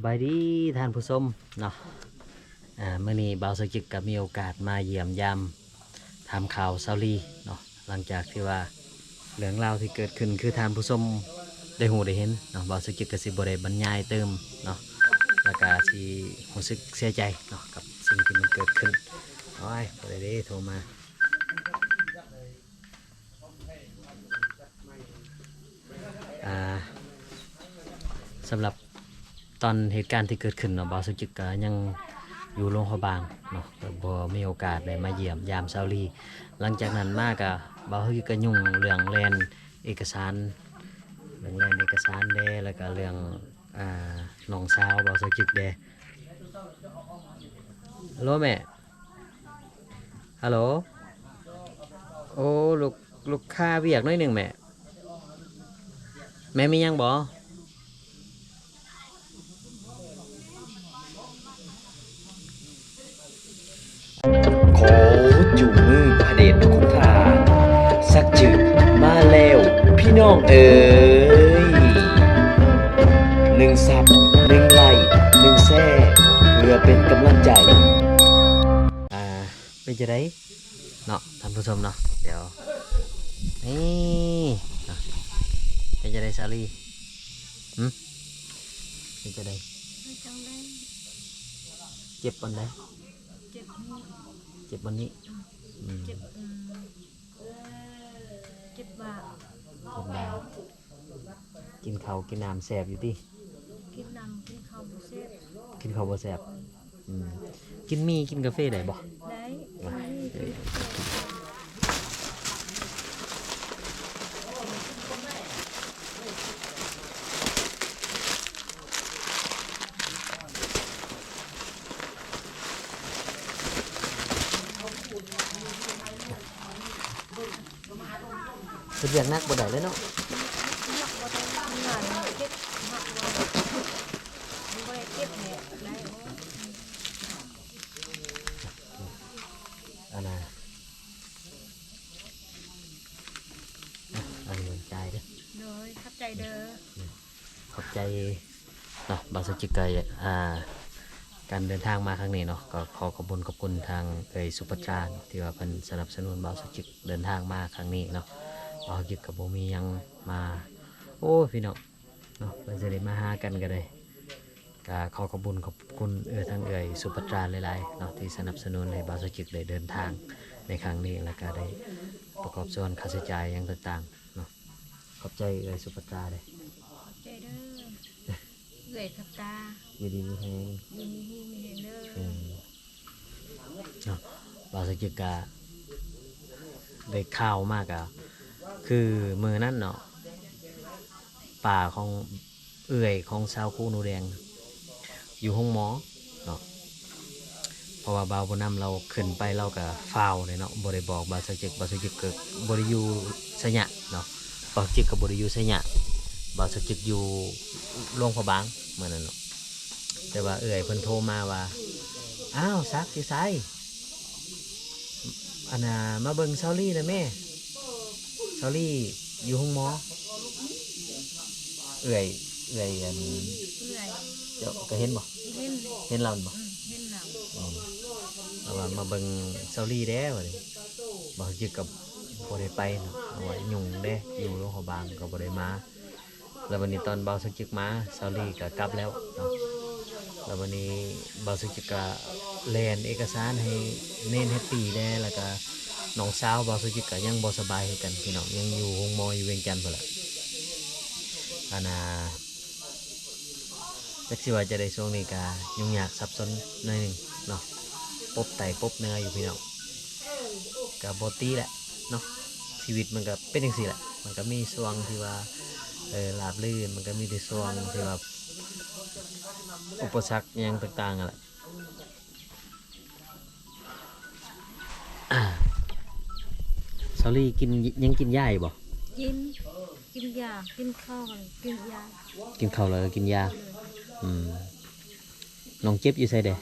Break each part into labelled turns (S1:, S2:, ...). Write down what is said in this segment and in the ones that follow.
S1: บายดีท่านผู้ชมเนาะเมื่อนี้บ่าวสกิกก็มีโอกาสมาเยี่ยมยามทำข่าวเซาลีเนาะหลังจากที่ว่าเรื่องราวที่เกิดขึ้นคือท่านผู้ชมได้หูได้เห็นเนาะบ่าวสกิกก็สิบ่ได้บรรยายเติมเนาะแล้วก็สิรู้สึกเสียใจเนาะกับสิ่งที่มันเกิดขึ้นโอ้ยบ่ได้เด้โทรมาสำหรับตอนเหตุการณ์ที่เกิดขึ้นเนาะบ่าวสุจิกก็ยังอยู่โรงพยาบาลเนาะก็บ่มีโอกาสได้มาเยี่ยมยามเซาลีหลังจากนั้นมาก็บ่าวสุจิกก็ยุ่งเรื่องแลนเอกสารเรื่องแลนเอกสารเด้แล้วก็เรื่องน้องสาวบ่าวสุจิกเด้ฮัลโหลแม่ฮัลโหลโอ้ลูกค้าเวียกหน่อยหนึงแม่มียังบ่
S2: ขอจูงมือพระเดชพระคุณค่าสักจืดมาแล้วพี่น้องเอ๋ย1 ซับ1 ไลค์1 แซ่เพื่อเป็นกำลังใจ
S1: เป็นจะได้เนาะท่านผู้ชมเนาะเดี๋ยวนี่เนาะเป็นจะได้ซาลีเป็นจะได้เจ็บปานใดเจ็บวันนี้
S3: เจ็บเจ็บบ่า
S1: กินข้าวกินน้ำแสบอยู่ที่
S3: กินน้ำกินข้าวบ่แซ่บ
S1: กินข้าวบ่แสบกินมีกินกาแฟได้บ่
S3: ได้
S1: เรียกนักบ่ได้เลยเนาะ
S3: นักบ่ได้ทำงานเจ็บนักบ่ได้เจ็บแหละได้
S1: อันน่ะอันนี้ใจเด้อ
S3: โดยขับใจเด้อ
S1: ขอบใจเนาะบางสจิกไกการเดินทางมาครั้งนี้เนาะก็ขอขอบคุณทางสุภจารที่ว่าเพิ่นสนับสนุนบ่าวสจิกเดินทางมาครั้งนี้เนาะบ่าวสจิกกับบ่มียังมาโอ้พี่น้องเนาะเพิ่นจะได้มาหากันก็ได้ก็ขอขอบคุณทางสุภจารหลายๆเนาะที่สนับสนุนให้บ่าวสจิกได้เดินทางในครั้งนี้แล้วก็ได้ประกอบส่วนค่าใช้จ่ายอย่างต่างๆเนาะขอบใจสุภจารเลย
S3: ใจเด้อเลยขับตา
S1: อยู่ดีมีแฮง
S3: มีเด้
S1: อบ่าวสจิกได้ข่าวมากอะคือมือนั่นเนาะป่าของของชาวคูนูแดงอยู่ห้องหมอเนาะเพราะว่าบ่าวบนน้ำเราขึ้นไปเราก็ฟาวเลยเนาะบริบอกบ่าวสจิกเกิดบริยูสยะเนาะบ่าวจิกกับบริยูสยะบ่าวสจิกอยู่โรงพยาบาลเหมือนนั้นเนาะแต่ว่าเพิ่นโทรมาว่าอ้าวซักอยู่ไสอันน่ะมาเบิ่งเซาลี่นะแม่เซาลี่อยู่ห้องหมออันเจ้าก็เห็นบ่เห็นเราบ่เอาว่ามาเบิ่งเซาลี่แด้ว่าดิบ่ยึกกับบ่ได้ไปเนาะเอาไว้ยุ่งเด้อยู่โรงพยาบาลก็บ่ได้มาแล้ววันนี้ตอนบ่าวสึกจึกมาเซาลี่ก็กลับแล้วเนาะแล้ววันนี้บ่าวสึกจึกก็แลนเอกสารให้เน้นแฮปปี้แด้แล้วก็น้องสาวบ่าวสึกจึกก็ยังบ่สบายคือกันพี่น้องยังอยู่โรงหมออยู่เวียงจันทน์พุ่นล่ะอันน่ะจักสิว่าจะได้ช่วงนี้ก็ยุ่งยากซับซ้อนหน่อยนึงเนาะปบไตปบเนื้ออยู่พี่น้องก็บ่ตีแหละเนาะชีวิตมันก็เป็นจังซี่แหละมันก็มีช่วงที่ว่าราบรื่นมันก็มีแต่ช่วงที่ว่าอุปสรรคหยังต่างๆนั่นแหละซอรี่ยังกินยาอยู่บ่
S3: กินยากินข้าวกินยา
S1: กินข้าวแล้วก็กินยาน้องเจ็บอยู่ไสเด้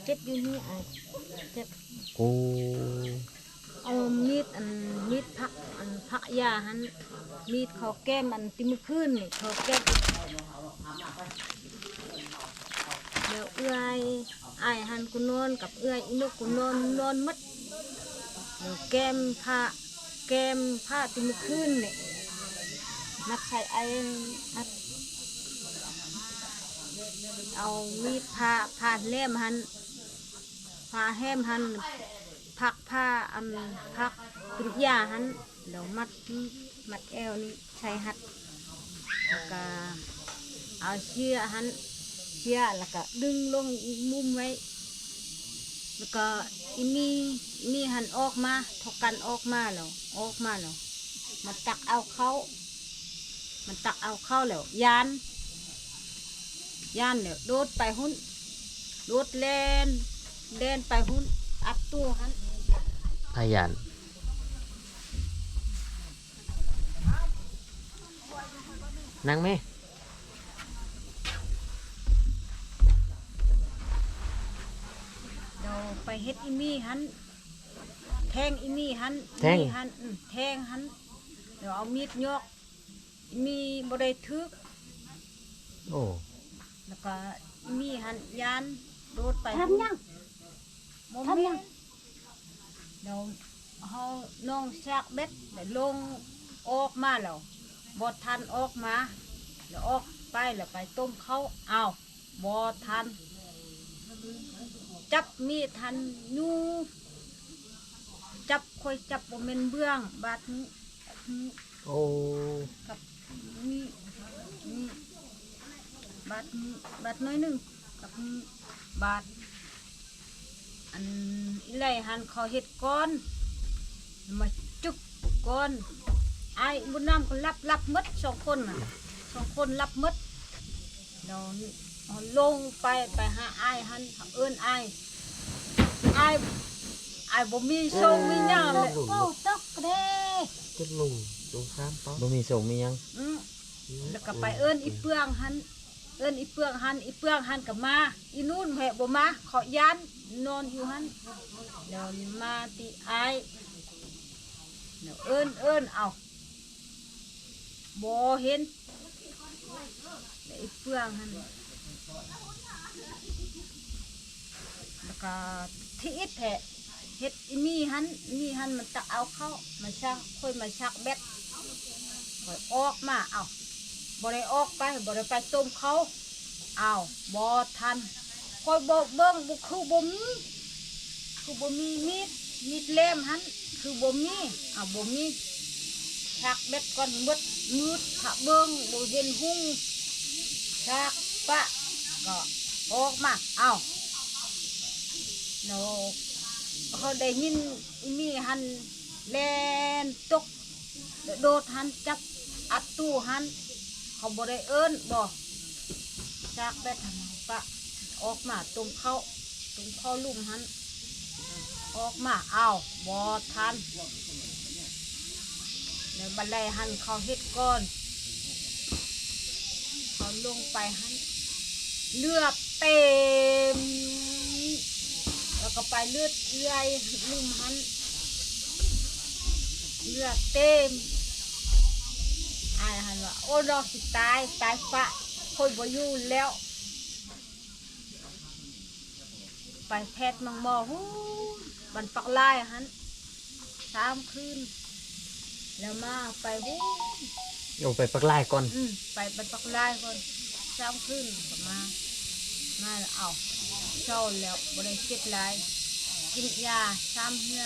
S3: เจ็บอยู่นี่เจ็บ
S1: โอ้
S3: เอามีดผักยาหันมีดเขาแก้มติมือขึ้นนี่เขาแก้ม แล้วเอื้อยอ้ายหันกูนอนกับเอื้อยอีนกกูนอนหมดแล้วแก้มผ้าที่เมื่อคืนเนี่ยนักใส่ไอ้นักเอามีดผ่าเล่มหันผ่าแห้มหันพักผ้าอันพักกริยาหันแล้วมัดแอวนี่ใช้หัดแล้วก็เอาเชือกหันเชือกแล้วก็ดึงลงอีกมุมไว้แล้วก็อีมีหันออกมาทกกันออกมาแล้วมันตักเอาเข้าแล้วยานแล้วโดดไปหุ้นโดดแล่นไปหุ้นอัดตู้หัน
S1: พยานนั่งไหม
S3: เราไปเฮ็ดอีมี่หันแทงอีมี่หันแทงหันเดี๋ยวเอามีดยกอีมี่บ่ได้ทึก
S1: โอ้
S3: แล้วก็อีมี่หันยานโดดไป
S4: ทำยัง
S3: บ่
S4: ทำยัง
S3: เดี๋ยวเฮาน้องชักเบ็ดเดี๋ยวลงออกมาแล้วบ่ทันออกมาแล้วออกไปแล้วไปต้มเขาเอาบ่ทันจับมีดทันยูจับค่อยจับบ่แม่นเบื้องบาดนี้
S1: โอ้
S3: กับนี่บาทน้อยหนึ่งกับบาทอันอีไรหันเขาเห็ดก้อนมาจุกก้อนไอ้บุญน้ำก็รับมด2 คนน่ะ2 คนรับมดเราลงไปหาไอ้หันเอิ้นไอ้บ่มีโชคมีหยังเลย
S4: โอ้ตกเด้
S2: จะลุงตรงข้ามป้า
S1: บ่มีส่งมียัง
S3: แล้วก็ไปเอิ้นอีเปืองหันอีเปืองหันกับมาอีนู่นแหะบ่มาขอยานนอนอยู่หันเดี๋ยวมาตีไอเดี๋ยวเอิ้นเอาบ่เห็นเดี๋ยวอีเปืองหันแล้วก็ที่อิดแหะเฮ็ดอีมีหันมันตะเอาเข้ามาชักค่อยมาชักแบตค่อยออกมาเอาบ่ได้ออกไปบ่ได้ไปต้มเขาเอาบ่ทันค่อยบ่เบิ่งบ่คือบ่มีมีดเล่มหันคือบ่มีบ่มีชักแบตก่อนมืดถ้าเบิ่งบ่เห็นหุ่งชักปะก็ออกมาเอาโนเขาได้ยินอีมีหันแลนตกโดดหันจับอัดตู้หันเขาบ่ได้เอิ้นบ่จากได้ทำปะออกมาตรงเข้าลุ่มหันออกมาเอาบ่ทันในบันไดหันเขาเฮ็ดก้อนเขาลงไปหันเลือดเต็มแล้วก็ไปเลือดเลื่อยลุ่มหันเลือดเต็มอายหันว่าโอ้ดอกสิตายปะคนบ่อยู่แล้วไปแพทย์มังมอหูบันปักลายหัน3 คืนแล้วมาไปหู
S1: โอ้ไปปักไล่ก่อน
S3: ไปบันปักลายก่อน3 คืนก็มาแล้วเอาเช้าแล้วบ่ได้เจ็บหลายกินยา3 เหือ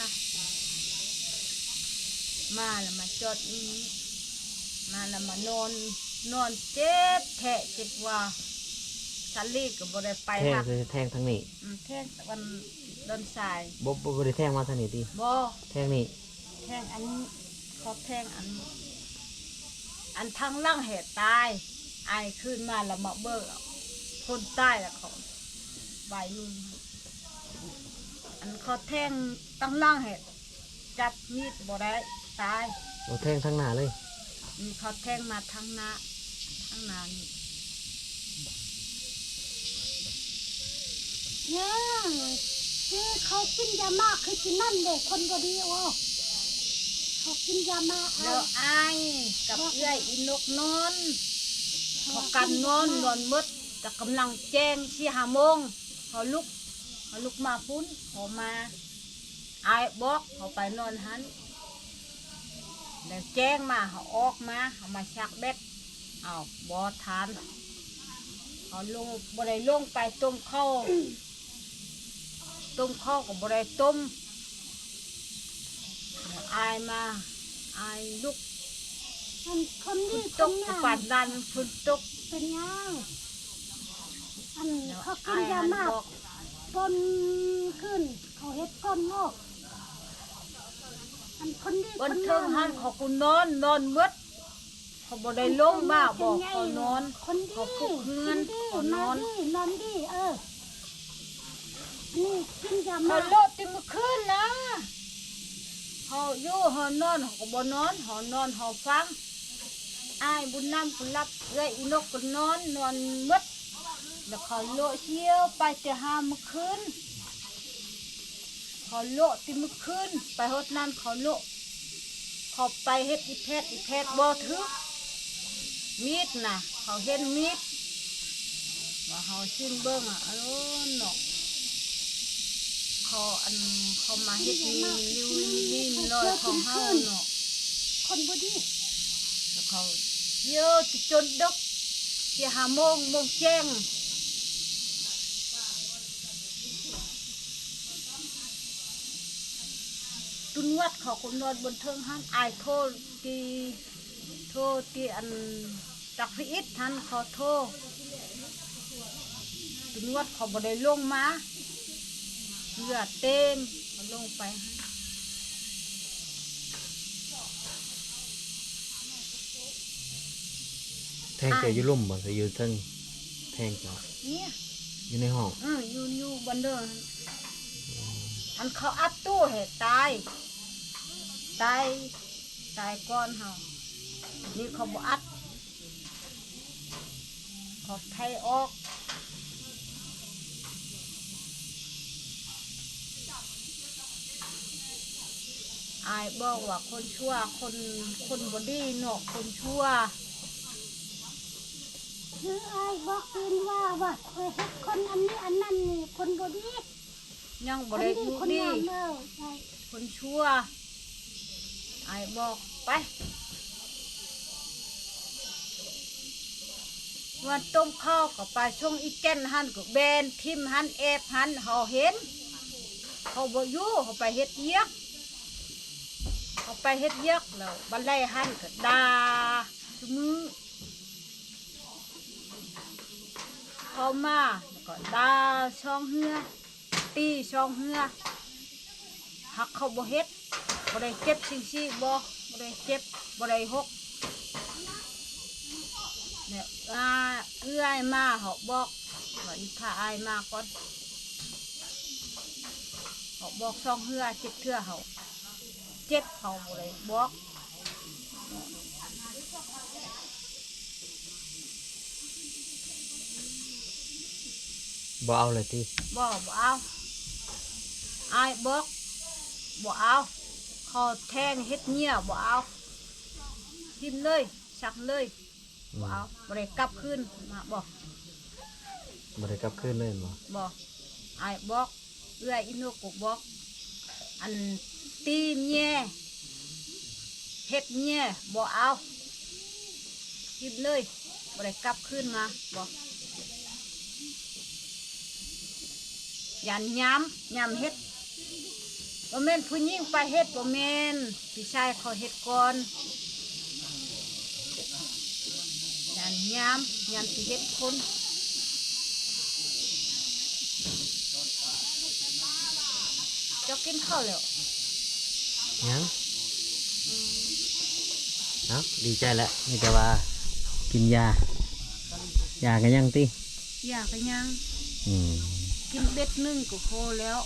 S3: มาแล้วมาจอดนี้มาแล้วมานอนเจ็บแทะเจ็บว่าสันลีก็บ่ได้ไป
S1: แทง
S3: หัก
S1: คือแทงทางนี้
S3: แทงวันเดินสาย
S1: บ่ได้แทงมาทางนี้ติ
S3: บ่
S1: แทงนี่
S3: แทงอันนี้เขาแทงอันทางล่างเหตุตายไอายขึ้นมาแล้วมาเบิกคนใต้แล้วเขาใบมืออันเขาแทงตั้งล่างเหตุจับมีดบ่ได้ตาย
S1: โอ้แทงทางหน้าเลย
S3: เขาแทงมาทางหน้านี่
S4: เนี่ยคือเขากินยามากคือกินนั่นเด็กคนบดีโอ้เขากินยามาเอา
S3: แล้วไอ้ายกับเอื้อยอินกนอนเขากันนอนหมด แต่กำลังแจ้ง4-5 โมงเขาลุกมาพุ่นเขามาอายบอกเขาไปนอนหันแล้วแจ้งมาเขาออกมาเขามาชักเบ็ดเอาบอทานเขาลงบ่ได้ลงไปต้มข้าวก็บ่ได้ต้มอายมาอายลุก
S4: อันคนนี้
S3: ตกปานดันฝนตก
S4: เป็นยังอัน
S3: แล้ว
S4: เขากิ
S3: อาน ย
S4: ยา
S3: หัน
S4: มาก
S3: บอก
S4: ก้นขึ้น เขาเฮ็ดก้นงอกอันคนนี้
S3: บน
S4: คน
S3: เทิงหันเขากูนอนมืดเขาบ่ได้ลงมาบอกเขานอน
S4: คนดี
S3: เขาปลุกเฮือน
S4: คนดี
S3: เขานอน
S4: นอนดีนี่กินยา
S3: เขา
S4: มา
S3: โลดติมื้อคืนนะเขาอยู่เขานอนเขาก็บ่นอนเขานอนเขาฟังอายบุญนำกุหลับเอ้ยอีนกก็นอนมืดแล้วเขาโลดเที่ยวไปแต่หามื้อคืนเขาโลดติมื้อคืนไปฮอดนั้นเขาโลดเขาไปเฮ็ดอีแพทย์บ่ถึกมีดน่ะเขาเห็นมีดว่าเขาชิ้นเบิ่งโอ้เนาะเขามาเฮ็ดนี่ลอยของเฮาเนาะ
S4: คนบดี
S3: แล้วเขาเยอะจนดึก4-5 โมงแจ้งตุนวัดเขาคนนอนบนเทิงหันอายโทษที่อันตักพิอิฐทันเขาโทษตุนวัดเขาบ่ได้ลงมาเลือดเต็มเขาลงไปให้
S1: แทงจะอยู่ลุ่มบ่จะอยู่เทิงแทงจะ
S3: เนี่ย
S1: อยู่ในห้อง
S3: อยู่บนเดินอันเขาอัดตู้เหตุตายก่อนเฮานี่เขาบ่อัดเขาไทยออกอายบอกว่าคนชั่วคนบ่ดีเนาะคนชั่ว
S4: คือไอ้บอกคืนว่าเคยเฮ็ดคนอันนี้อันนั้นนี่คนบดี
S3: ยัง
S4: ค
S3: บ่
S4: น
S3: ได้
S4: ดี
S3: ดู
S4: คน
S3: ดี
S4: งามใช่
S3: คนชั่วอายบอกไปวันต้มข้าวก็ไปช่วงอีแก่นหันก็แบนทิมหันแอบหันเขาเห็นเขาบ่อยู่เขาไปเฮ็ดเยียกแล้วบันไดหันก็ด่าซุมือเขามาแล้วก็ด่าช่องเหือตีช่องเหือหักเขาบ่เฮ็ดบ่ได้เจ็บสิ่งสิบ่ได้เจ็บบ่ได้หกเนี่ยเอื้อยมาเขาบอกว่าอีพาอายมาก่อนเขาบอกช่องเหือเจ็บเทื่อเขาเจ็บเขาบ่ได้บอก
S1: บ่เอาเลยที่
S3: บ่เอาอายบอกบ่เอาเขาแทงเฮ็ดเงี้ยบ่เอาทิมเลยสักเลยบ่เอาบ่ได้กลับคืนมาบอก
S1: บ่ได้กลับคืนเลยบ่
S3: บอกอายบอกเอื้อยอินุกก็บอกอันตีเงี้ยเฮ็ดเงี้ยบ่เอาทิมเลยบ่ได้กลับคืนมาบอกยันย้ำเฮ็ดบ่แม่นผู้หญิงไปเฮ็ดบ่แม่นพี่ชายเขาเฮ็ดก่อนยันย้ำสิเฮ็ดคนเจ้ากินข้าวแล้ว
S1: ยังเนาะดีใจแล้วนี่แต่ว่ากินยากันยังติ
S3: อยากกันยัง
S1: อืม
S3: กินเบ็ดนึ่งก็พอแล้ว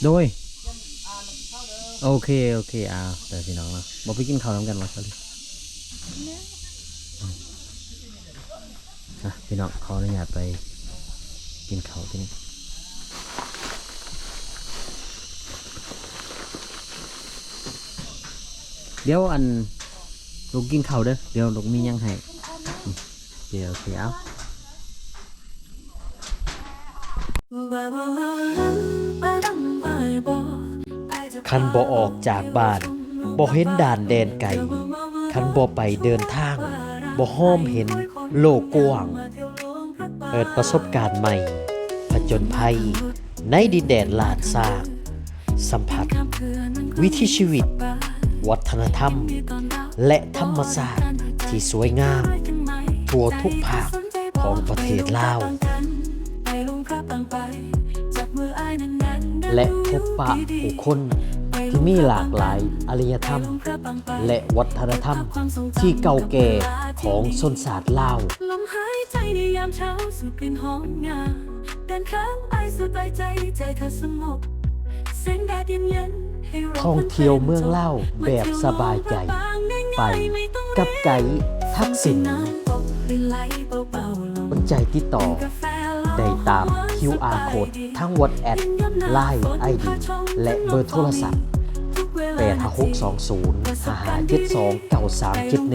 S1: โดยโอเคแต่พี่น้องเนาะบ่ไปกินข้าวนำกันว่าซะเลยพี่น้องขออนุญาตไปกินข้าวที่นี่เดี๋ยวอันลูกกินข้าวเด้อเดี๋ยวลูกมีหยังให้
S4: คน
S1: เดี๋ยวสิเอา
S2: คันบ่ออกจากบ้านบ่เห็นด่านแดนไกลคันบ่ไปเดินทางบ่ห้อมเห็นโลกกว้างเปิดประสบการณ์ใหม่ผจญภัยในดินแดนลาดซากสัมผัสวิถีชีวิต วัฒนธรรม และธรรมชาติที่สวยงาม ทั่วทุกภาคของประเทศลาว และพบปะผู้คนที่มีหลากหลายอารยธรรม และวัฒนธรรมที่เก่าแก่ของชนชาติลาว
S5: ลมหายใจในยามเช้าสู่กลิ่นหอมงาเดินข้ามไปสุดปลายใจใจเธอสงบแสงแดดเย็นๆให้เรา
S2: ท่องเที่ยวเมืองเล่าวแบบสบายใจ ไปกับไกด์ทักษิณสนใจติดต่อได้ตาม QR Code ทั้ง WhatsApp Line ID และเบอร์โทรศัพท์ 85620 5572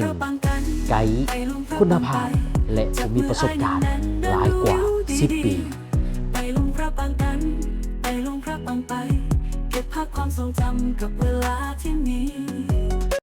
S2: 9371 ไกด์คุณภาพและผู้มีประสบการณ์หลายกว่า 10 ปี
S5: ไปลงพระปางกันไปลงพระปางไปเก็บภาพความทรงจำกับเวลาที่มี